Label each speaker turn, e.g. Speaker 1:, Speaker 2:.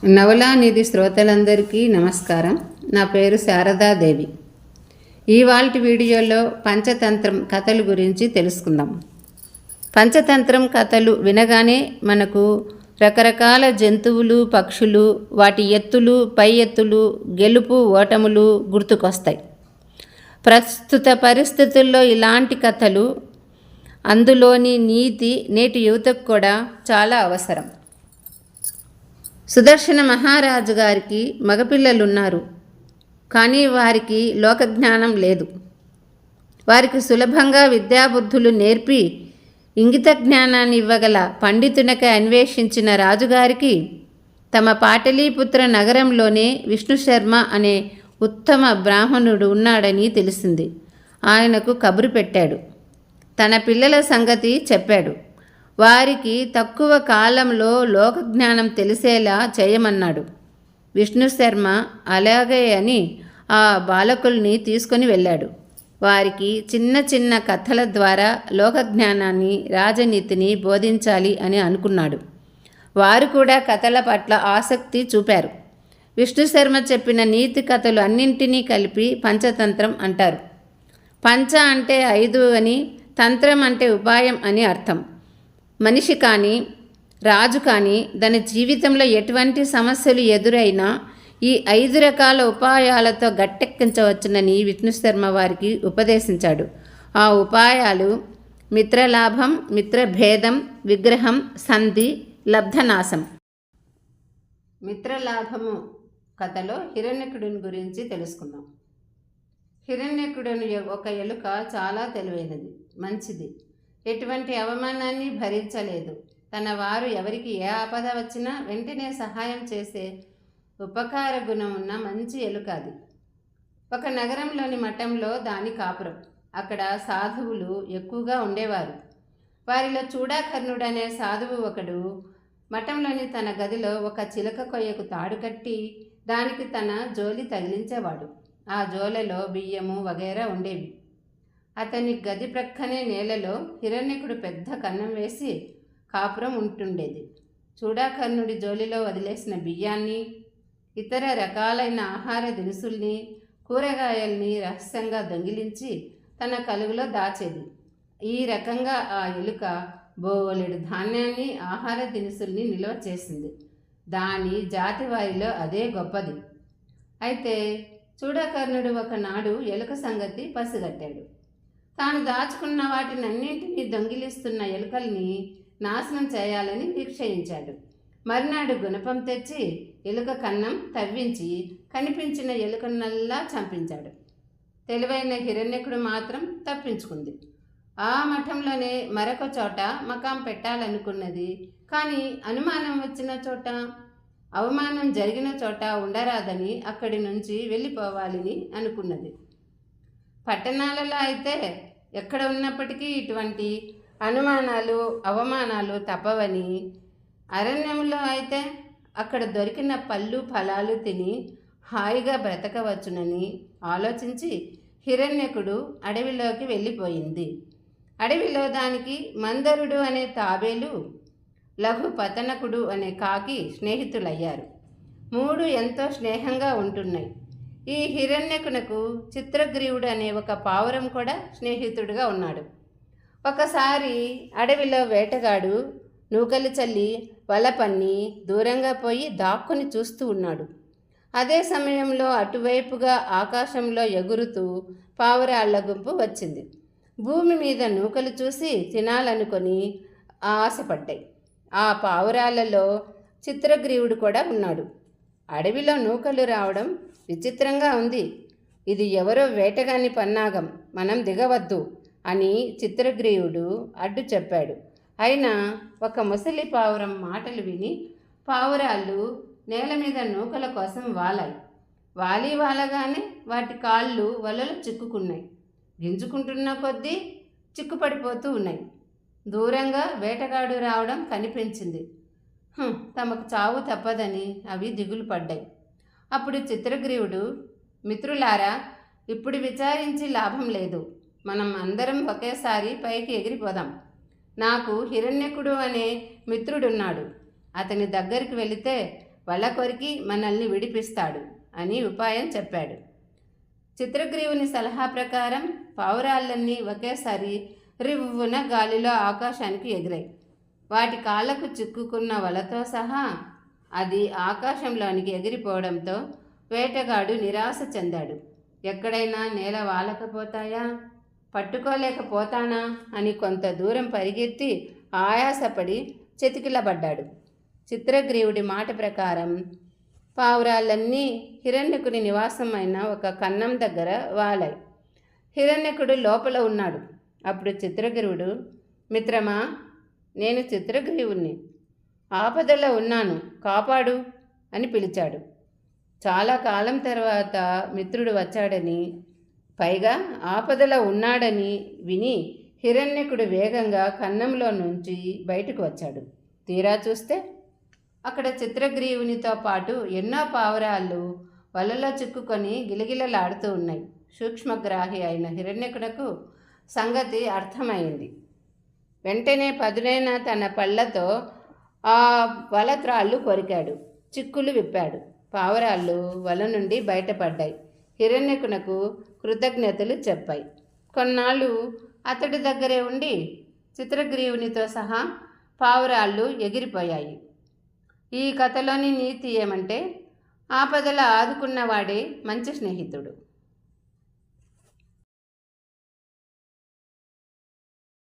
Speaker 1: నవలానిధి శ్రోతలందరికీ నమస్కారం. నా పేరు శారదాదేవి. ఇవాల్టి వీడియోలో పంచతంత్రం కథల గురించి తెలుసుకుందాం. పంచతంత్రం కథలు వినగానే మనకు రకరకాల జంతువులు, పక్షులు, వాటి ఎత్తులు, పై ఎత్తులు, గెలుపు ఓటములు గుర్తుకొస్తాయి. ప్రస్తుత పరిస్థితుల్లో ఇలాంటి కథలు, అందులోని నీతి నేటి యువతకు కూడా చాలా అవసరం. సుదర్శన మహారాజు గారికి మగపిల్లలున్నారు, కానీ వారికి లోకజ్ఞానం లేదు. వారికి సులభంగా విద్యాబుద్ధులు నేర్పి ఇంగిత జ్ఞానాన్ని ఇవ్వగల పండితునికై అన్వేషించిన రాజుగారికి తమ పాటలీపుత్ర నగరంలోనే విష్ణుశర్మ అనే ఉత్తమ బ్రాహ్మణుడు ఉన్నాడని తెలిసింది. ఆయనకు కబురు పెట్టాడు. తన పిల్లల సంగతి చెప్పాడు. వారికి తక్కువ కాలంలో లోకజ్ఞానం తెలిసేలా చేయమన్నాడు. విష్ణుశర్మ అలాగే అని ఆ బాలకుల్ని తీసుకొని వెళ్ళాడు. వారికి చిన్న చిన్న కథల ద్వారా లోకజ్ఞానాన్ని, రాజనీతిని బోధించాలి అని అనుకున్నాడు. వారు కూడా కథల పట్ల ఆసక్తి చూపారు. విష్ణుశర్మ చెప్పిన నీతి కథలు అన్నింటినీ కలిపి పంచతంత్రం అంటారు. పంచ అంటే 5 అని, తంత్రం అంటే ఉపాయం అని అర్థం. మనిషి కానీ, రాజు కానీ తన జీవితంలో ఎటువంటి సమస్యలు ఎదురైనా ఈ 5 రకాల ఉపాయాలతో గట్టెక్కించవచ్చునని విష్ణుశర్మ వారికి ఉపదేశించాడు. ఆ ఉపాయాలు మిత్రలాభం, మిత్రభేదం, విగ్రహం, సంధి, లబ్ధనాశం. మిత్రలాభము కథలో హిరణ్యకుడిని గురించి తెలుసుకుందాం. హిరణ్యకుడిని ఒక ఎలుక చాలా తెలివైనది, మంచిది. ఎటువంటి అవమానాన్ని భరించలేదు. తన వారు ఎవరికి ఏ ఆపద వచ్చినా వెంటనే సహాయం చేసే ఉపకార గుణం ఉన్న మంచి ఎలుక అది. ఒక నగరంలోని మఠంలో దాని కాపురం. అక్కడ సాధువులు ఎక్కువగా ఉండేవారు. వారిలో చూడాకర్ణుడనే సాధువు ఒకడు మఠంలోని తన గదిలో ఒక చిలక కొయ్యకు తాడు కట్టి దానికి తన జోలి తగిలించేవాడు. ఆ జోలలో బియ్యము వగైరా ఉండేవి. అతని గది ప్రక్కనే నేలలో హిరణ్యకుడు పెద్ద కన్నం వేసి కాపురం ఉంటుండేది. చూడాకర్ణుడి జోలిలో వదిలేసిన బియ్యాన్ని, ఇతర రకాలైన ఆహార దినుసుల్ని, కూరగాయల్ని రహస్యంగా దొంగిలించి తన కలుగులో దాచేది. ఈ రకంగా ఆ ఎలుక బోలెడు ధాన్యాన్ని, ఆహార దినుసుల్ని నిల్వ చేసింది. దాని జాతి వారిలో అదే గొప్పది. అయితే చూడాకర్ణుడు ఒకనాడు ఎలుక సంగతి పసిగట్టాడు. తాను దాచుకున్న వాటినన్నింటినీ దొంగిలిస్తున్న ఎలుకల్ని నాశనం చేయాలని నిశ్చయించాడు. మర్నాడు గుణపం తెచ్చి ఎలుక కన్నం తవ్వించి కనిపించిన ఎలుకనల్లా చంపించాడు. తెలివైన హిరణ్యకుడు మాత్రం తప్పించుకుంది. ఆ మఠంలోనే మరొక చోట మకాం పెట్టాలనుకున్నది. కానీ అనుమానం వచ్చిన చోట, అవమానం జరిగిన చోట ఉండరాదని అక్కడి నుంచి వెళ్ళిపోవాలని అనుకున్నది. పట్టణాలలో అయితే ఎక్కడ ఉన్నప్పటికీ ఇటువంటి అనుమానాలు, అవమానాలు తప్పవని, అరణ్యంలో అయితే అక్కడ దొరికిన పళ్ళు ఫలాలు తిని హాయిగా బ్రతకవచ్చునని ఆలోచించి హిరణ్యకుడు అడవిలోకి వెళ్ళిపోయింది. అడవిలో దానికి మందరుడు అనే తాబేలు, లఘు పతనకుడు అనే కాకి స్నేహితులయ్యారు. 3 ఎంతో స్నేహంగా ఉంటున్నాయి. ఈ హిరణ్యకునకు చిత్రగ్రీవుడు అనే ఒక పావురం కూడా స్నేహితుడిగా ఉన్నాడు. ఒకసారి అడవిలో వేటగాడు నూకలు చల్లి వల పన్ని దూరంగా పోయి దాక్కుని చూస్తూ ఉన్నాడు. అదే సమయంలో అటువైపుగా ఆకాశంలో ఎగురుతూ పావురాళ్ల గుంపు వచ్చింది. భూమి మీద నూకలు చూసి తినాలనుకొని ఆశపడ్డాయి. ఆ పావురాలలో చిత్రగ్రీవుడు కూడా ఉన్నాడు. అడవిలో నూకలు రావడం విచిత్రంగా ఉంది. ఇది ఎవరో వేటగాని పన్నాగం, మనం దిగవద్దు అని చిత్రగ్రీవుడు అడ్డు చెప్పాడు. అయినా ఒక ముసలి పావురం మాటలు విని పావురాళ్ళు నేల మీద నూకల కోసం వాలగానే వాటి కాళ్ళు వలలో చిక్కుకున్నాయి. గింజుకుంటున్న కొద్దీ చిక్కుపడిపోతూ ఉన్నాయి. దూరంగా వేటగాడు రావడం కనిపించింది. తమకు చావు తప్పదని అవి దిగులు పడ్డాయి. అప్పుడు చిత్రగ్రీవుడు, మిత్రులారా, ఇప్పుడు విచారించి లాభం లేదు. మనం అందరం ఒకేసారి పైకి ఎగిరిపోదాం. నాకు హిరణ్యకుడు అనే మిత్రుడున్నాడు. అతని దగ్గరికి వెళితే వల కొరికి మనల్ని విడిపిస్తాడు అని ఉపాయం చెప్పాడు. చిత్రగ్రీవుని సలహా ప్రకారం పావురాళ్ళన్నీ ఒకేసారి రివ్వున గాలిలో ఆకాశానికి ఎగిరాయి. వాటి కాళ్లకు చిక్కుకున్న వలతో సహా అది ఆకాశంలోనికి ఎగిరిపోవడంతో వేటగాడు నిరాశ చెందాడు. ఎక్కడైనా నేల వాలకపోతాయా, పట్టుకోలేకపోతానా అని కొంత దూరం పరిగెత్తి ఆయాసపడి చతికిలబడ్డాడు. చిత్రగ్రీవుడి మాట ప్రకారం పావురాలన్నీ హిరణ్యకుడి నివాసమైన ఒక కన్నం దగ్గర వాలాయి. హిరణ్యకుడు లోపల ఉన్నాడు. అప్పుడు చిత్రగ్రీవుడు, మిత్రమా, నేను చిత్రగ్రీవుణ్ణి, ఆపదలో ఉన్నాను, కాపాడు అని పిలిచాడు. చాలా కాలం తర్వాత మిత్రుడు వచ్చాడని, పైగా ఆపదలో ఉన్నాడని విని హిరణ్యకుడు వేగంగా కన్నంలో నుంచి బయటకు వచ్చాడు. తీరా చూస్తే అక్కడ చిత్రగ్రీవునితో పాటు ఎన్నో పావురాళ్ళు వలలో చిక్కుకొని గిలగిలలాడుతూ ఉన్నాయి. సూక్ష్మగ్రాహి అయిన హిరణ్యకుడకు సంగతి అర్థమైంది. వెంటనే పదునైన తన పళ్ళతో ఆ వల త్రాళ్ళు కొరికాడు. చిక్కులు విప్పాడు. పావురాళ్ళు వల నుండి బయటపడ్డాయి. హిరణ్యకునకు కృతజ్ఞతలు చెప్పాయి. కొన్నాళ్ళు అతడి దగ్గరే ఉండి చిత్రగ్రీవునితో సహా పావురాళ్ళు ఎగిరిపోయాయి. ఈ కథలోని నీతి ఏమంటే, ఆపదల ఆదుకున్నవాడే మంచి స్నేహితుడు.